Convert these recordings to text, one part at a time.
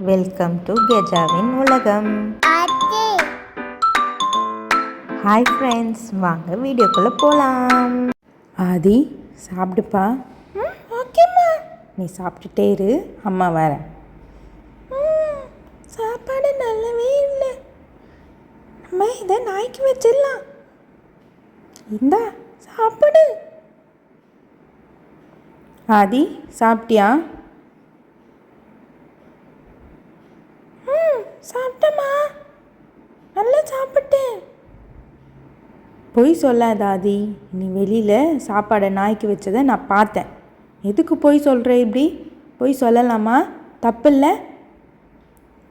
Welcome to கெஜாவின் உலகம். Hi friends, வாங்க வீடியோக்குள்ளே போகலாம். ஆதி, சாப்பிடுப்பா. ஓகேம்மா. நீ சாப்பிட்டுட்டே இரு, அம்மா வரேன். சாப்பாடு நல்லாவே இல்லை, நம்ம இதை நாய்க்கு வச்சிடலாம். இந்தா சாப்பிடு. ஆதி, சாப்பிட்டியா? சாப்பிட்டேம்மா, நல்லா சாப்பிட்டேன். பொய் சொல்லாத ஆதி, நீ வெளியில் சாப்பாடை நாய்க்கு வச்சதை நான் பார்த்தேன். எதுக்கு பொய் சொல்கிற? இப்படி பொய் சொல்லலாமா? தப்பு இல்லை.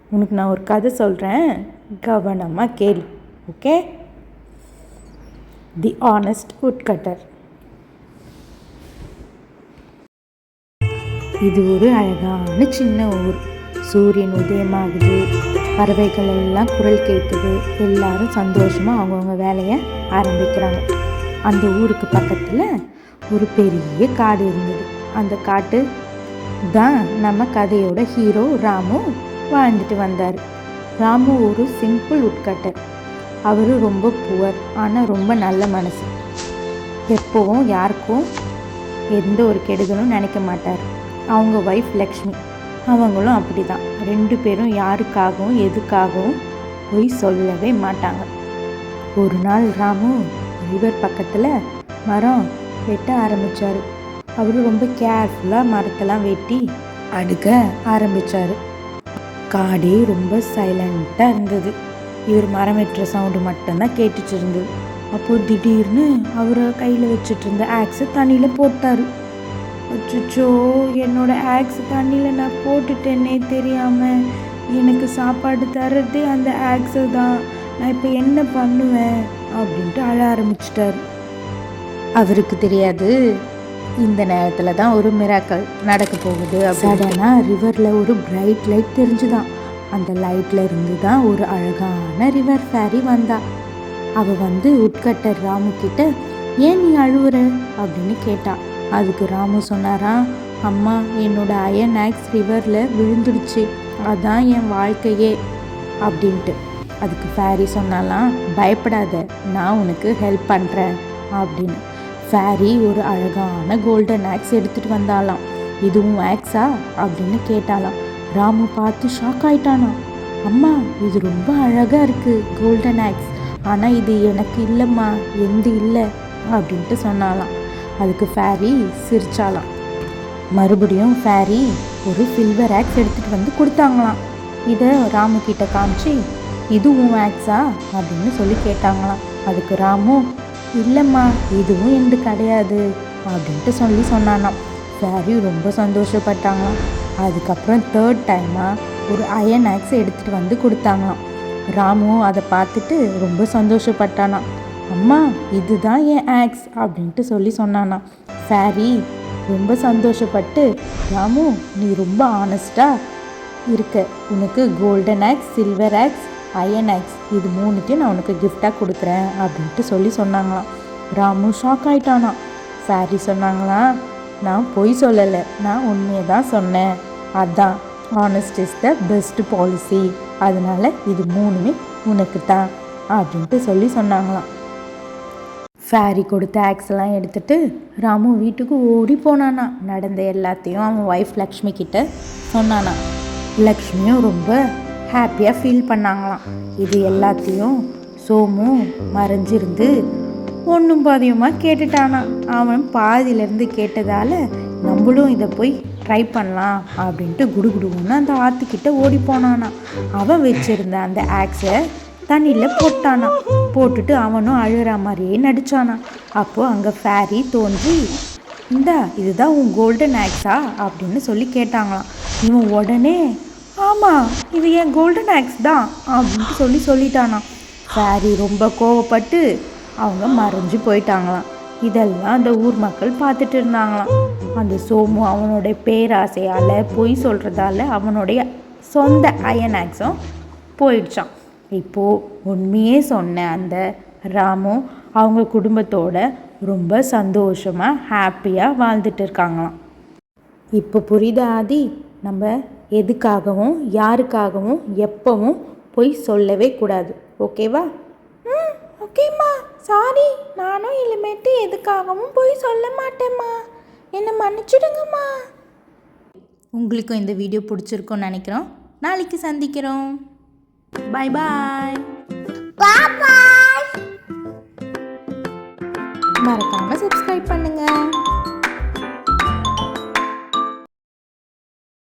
உனக்கு நான் ஒரு கதை சொல்கிறேன், கவனமாக கேளு. ஓகே? தி ஆனஸ்ட் வுட்கட்டர். இது ஒரு அழகான சின்ன ஊர். சூரியன் உதயமாகுது, பறவைகள் எல்லாம் குரல் கேட்குது, எல்லாரும் சந்தோஷமாக அவங்கவுங்க வேலையை ஆரம்பிக்கிறாங்க. அந்த ஊருக்கு பக்கத்தில் ஒரு பெரிய காடு இருந்தது. அந்த காட்டு தான் நம்ம கதையோட ஹீரோ ராமு வாழ்ந்துட்டு வந்தார். ராமு ஒரு சிம்பிள் உட்கட்டர். அவர் ரொம்ப புவர், ஆனால் ரொம்ப நல்ல மனசு. எப்போவும் யாருக்கும் எந்த ஒரு கெடுதலும் நினைக்க மாட்டார். அவங்க ஒய்ஃப் லக்ஷ்மி, அவங்களும் அப்படி தான். 2 பேரும் யாருக்காகவும் எதுக்காகவும் போய் சொல்லவே மாட்டாங்க. ஒரு நாள் ராமு ரிவர் பக்கத்தில் மரம் வெட்ட ஆரம்பித்தார். அவர் ரொம்ப கேர்ஃபுல்லாக மரத்தெல்லாம் வெட்டி அடுக்க ஆரம்பித்தார். காடே ரொம்ப சைலண்ட்டாக இருந்தது. இவர் மரம் வெட்டுற சவுண்டு மட்டும்தான் கேட்டுட்டு இருந்தது. அப்போது திடீர்னு அவரை கையில் வச்சுட்டு இருந்த ஆக்ஸை தண்ணியில் போட்டார். அச்சோ, என்னோடய ஆக்ஸ் தண்ணியில் நான் போட்டுட்டேன்னே தெரியாமல். எனக்கு சாப்பாடு தர்றதே அந்த ஆக்ஸை தான். நான் இப்போ என்ன பண்ணுவேன் அப்படின்ட்டு அழ ஆரம்பிச்சிட்டார். அவருக்கு தெரியாது, இந்த நேரத்தில் தான் ஒரு மிராக்கல் நடக்க போகுது. சடனாக ரிவரில் ஒரு பிரைட் லைட் தெரிஞ்சுதான். அந்த லைட்டில் இருந்து தான் ஒரு அழகான ரிவர் ஃபேரி வந்தா. அவள் வந்து உட்கட்டர் ராமு கிட்ட, ஏன் நீ அழுவுற அப்படின்னு கேட்டா. அதுக்கு ராமு சொன்னாராம், அம்மா, என்னோட அயன் ஆக்ஸ் ரிவரில் விழுந்துடுச்சு, அதான் என் வாழ்க்கையே அப்படின்ட்டு. அதுக்கு ஃபேரி சொன்னாலாம், பயப்படாத, நான் உனக்கு ஹெல்ப் பண்ணுறேன் அப்படின்னு. ஃபேரி ஒரு அழகான கோல்டன் ஆக்ஸ் எடுத்துகிட்டு வந்தாலாம். இதுவும் ஆக்ஸா அப்படின்னு கேட்டாலாம். ராமு பார்த்து ஷாக் ஆயிட்டானா. அம்மா, இது ரொம்ப அழகாக இருக்குது கோல்டன் ஆக்ஸ், ஆனால் இது எனக்கு இல்லைம்மா, எந்த இல்லை அப்படின்ட்டு சொன்னாலாம். அதுக்கு ஃபேரி சிரிச்சாலாம். மறுபடியும் ஃபேரி ஒரு சில்வர் ஆக்ஸ் எடுத்துகிட்டு வந்து கொடுத்தாங்களாம். இதை ராமு கிட்ட காமிச்சு, இதுவும் ஆக்ஸா அப்படின்னு சொல்லி கேட்டாங்களாம். அதுக்கு ராமு, இல்லைம்மா, இதுவும் எந்த கிடையாது அப்படின்ட்டு சொன்னானாம். ஃபேரி ரொம்ப சந்தோஷப்பட்டாங்களாம். அதுக்கப்புறம் 3rd டைமாக ஒரு அயன் ஆக்ஸ் எடுத்துகிட்டு வந்து கொடுத்தாங்களாம். ராமு அதை பார்த்துட்டு ரொம்ப சந்தோஷப்பட்டானாம். அம்மா, இதுதான் என் ஆக்ஸ் அப்படின்ட்டு சொன்னானா. ஃபேரி ரொம்ப சந்தோஷப்பட்டு, ராமு, நீ ரொம்ப ஆனஸ்டாக இருக்க, உனக்கு golden axe, silver axe, iron axe, இது 3த்தையும் நான் உனக்கு கிஃப்டாக கொடுக்குறேன் அப்படின்ட்டு சொன்னாங்களாம். ராமு ஷாக் ஆயிட்டானா. ஃபேரி சொன்னாங்களாம், நான் பொய் சொல்லலை, நான் உண்மையை தான் சொன்னேன், அதான் honest is the best policy, அதனால் இது 3மே உனக்கு தான் அப்படின்ட்டு சொன்னாங்களாம். ஃபேரி கொடுத்த ஆக்ஸ் எல்லாம் எடுத்துகிட்டு ராமு வீட்டுக்கு ஓடி போனானா. நடந்த எல்லாத்தையும் அவன் ஒய்ஃப் லக்ஷ்மி கிட்ட சொன்னானா. லக்ஷ்மியும் ரொம்ப ஹாப்பியாக ஃபீல் பண்ணாங்களாம். இது எல்லாத்தையும் சோமு மறைஞ்சிருந்து ஒன்றும் பாதியமாக கேட்டுட்டானா. அவன் பாதியிலேருந்து கேட்டதால் நம்மளும் இதை போய் ட்ரை பண்ணலாம் அப்படின்ட்டு குடுகுடுன்னு அந்த ஆற்றுக்கிட்ட ஓடி போனானா. அவன் வச்சுருந்த அந்த ஆக்ஸை தண்ணியில் போட்டானா. போட்டுட்டு அவனும் அழுகிற மாதிரியே நடித்தானா. அப்போது அங்கே ஃபேரி தோன்றி, இந்தா, இதுதான் உன் கோல்டன் ஆக்ஸா அப்படின்னு சொல்லி கேட்டாங்களாம். இவன் உடனே, ஆமாம், இது என் கோல்டன் ஆக்ஸ் தான் அப்படின்ட்டு சொல்லிட்டானா. ஃபேரி ரொம்ப கோவப்பட்டு அவங்க மறைஞ்சு போயிட்டாங்களாம். இதெல்லாம் அந்த ஊர் மக்கள் பார்த்துட்டு இருந்தாங்களாம். அந்த சோமு அவனுடைய பேராசையால் பொய் சொல்கிறதால அவனுடைய சொந்த அயன் ஆக்ஸும் போயிடுச்சான். இப்போது உண்மையே சொன்ன அந்த ராமு அவங்க குடும்பத்தோட ரொம்ப சந்தோஷமாக ஹாப்பியாக வாழ்ந்துட்டு இருக்காங்களாம். இப்போ புரியுதா ஆதி, நம்ம எதுக்காகவும் யாருக்காகவும் எப்பவும் பொய் சொல்லவே கூடாது. ஓகேவா? ஓகேம்மா, சாரி. நானும் இனிமேட்டு எதுக்காகவும் பொய் சொல்ல மாட்டேம்மா. என்னை மன்னிச்சுடுங்கம்மா. உங்களுக்கும் இந்த வீடியோ பிடிச்சிருக்கும்னு நினைக்கிறோம். நாளைக்கு சந்திக்கிறோம். பாய் பாய். பாய். மறக்காமல் சப்ஸ்கிரைப் பண்ணுங்கள்.